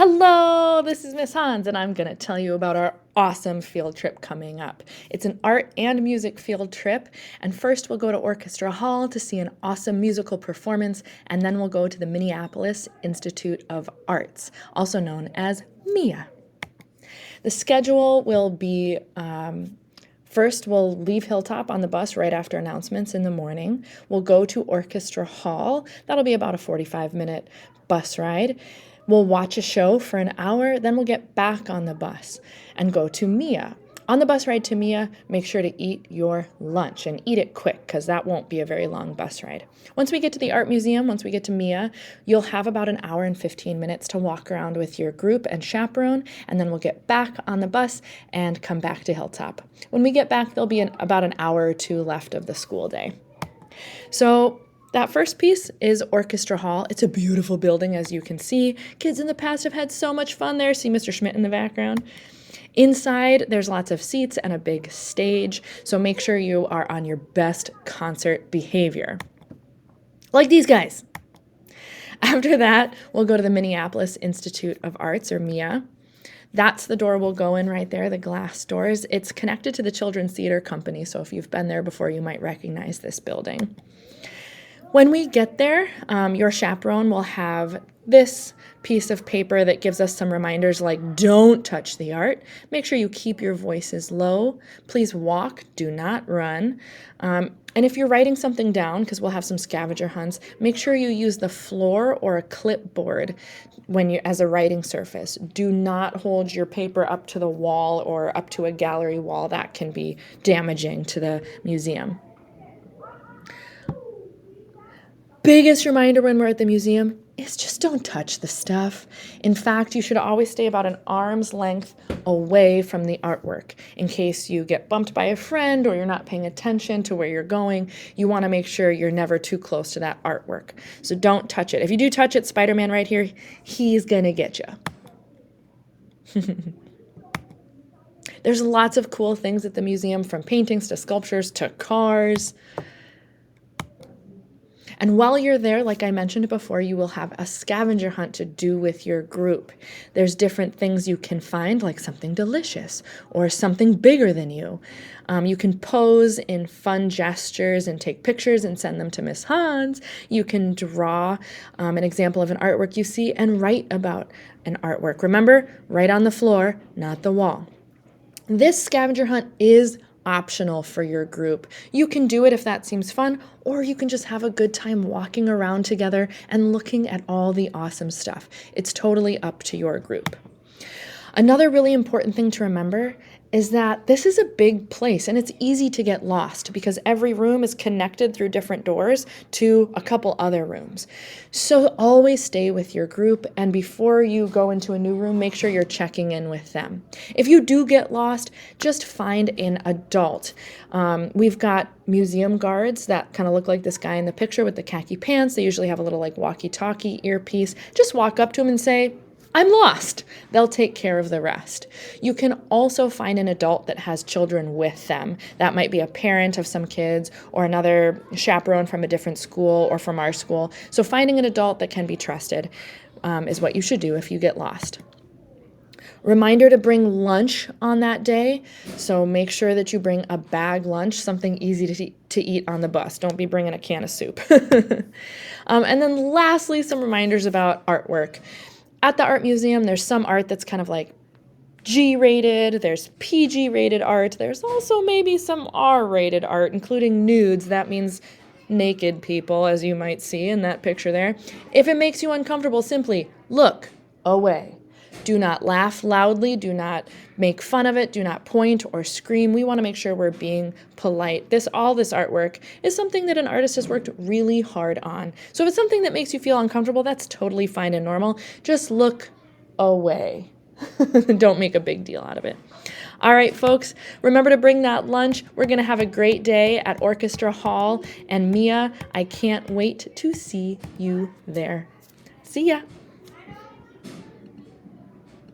Hello, this is Miss Hans, and I'm going to tell you about our awesome field trip coming up. It's an art and music field trip, and first we'll go to Orchestra Hall to see an awesome musical performance, and then we'll go to the Minneapolis Institute of Arts, also known as MIA. The schedule will be first, we'll leave Hilltop on the bus right after announcements in the morning. We'll go to Orchestra Hall. That'll be about a 45-minute bus ride. We'll watch a show for an hour, then we'll get back on the bus and go to MIA. On the bus ride to MIA, make sure to eat your lunch and eat it quick because that won't be a very long bus ride. Once we get to the art museum, once we get to MIA, you'll have about an hour and 15 minutes to walk around with your group and chaperone, and then we'll get back on the bus and come back to Hilltop. When we get back, there'll be about an hour or two left of the school day. So that first piece is Orchestra Hall. It's a beautiful building, as you can see. Kids in the past have had so much fun there. See Mr. Schmidt in the background. Inside, there's lots of seats and a big stage, so make sure you are on your best concert behavior. Like these guys. After that, we'll go to the Minneapolis Institute of Arts, or MIA. That's the door we'll go in right there, the glass doors. It's connected to the Children's Theater Company, so if you've been there before, you might recognize this building. When we get there, your chaperone will have this piece of paper that gives us some reminders like don't touch the art. Make sure you keep your voices low. Please walk, do not run. And if you're writing something down, because we'll have some scavenger hunts, make sure you use the floor or a clipboard as a writing surface. Do not hold your paper up to the wall or up to a gallery wall. That can be damaging to the museum. Biggest reminder when we're at the museum is just don't touch the stuff. In fact, you should always stay about an arm's length away from the artwork. In case you get bumped by a friend or you're not paying attention to where you're going, you want to make sure you're never too close to that artwork. So don't touch it. If you do touch it, Spider-Man right here, he's going to get you. There's lots of cool things at the museum, from paintings to sculptures to cars. And while you're there, like I mentioned before, you will have a scavenger hunt to do with your group. There's different things you can find, like something delicious or something bigger than you. You can pose in fun gestures and take pictures and send them to Miss Hans. You can draw an example of an artwork you see and write about an artwork. Remember, write on the floor, not the wall. This scavenger hunt is optional for your group. You can do it if that seems fun, or you can just have a good time walking around together and looking at all the awesome stuff. It's totally up to your group. Another really important thing to remember is that this is a big place and it's easy to get lost because every room is connected through different doors to a couple other rooms. So always stay with your group, and before you go into a new room, make sure you're checking in with them. If you do get lost, just find an adult. We've got museum guards that kind of look like this guy in the picture with the khaki pants. They usually have a little like walkie-talkie earpiece. Just walk up to them and say, "I'm lost." They'll take care of the rest. You can also find an adult that has children with them. That might be a parent of some kids or another chaperone from a different school or from our school. So finding an adult that can be trusted is what you should do if you get lost. Reminder to bring lunch on that day. So make sure that you bring a bag lunch, something easy to eat on the bus. Don't be bringing a can of soup. And then lastly, some reminders about artwork. At the art museum, there's some art that's kind of like G-rated, there's PG-rated art, there's also maybe some R-rated art, including nudes. That means naked people, as you might see in that picture there. If it makes you uncomfortable, simply look away. Do not laugh loudly, do not make fun of it, do not point or scream. We want to make sure we're being polite. All this artwork is something that an artist has worked really hard on. So if it's something that makes you feel uncomfortable, that's totally fine and normal. Just look away. Don't make a big deal out of it. All right, folks, remember to bring that lunch. We're going to have a great day at Orchestra Hall and MIA. I can't wait to see you there. See ya.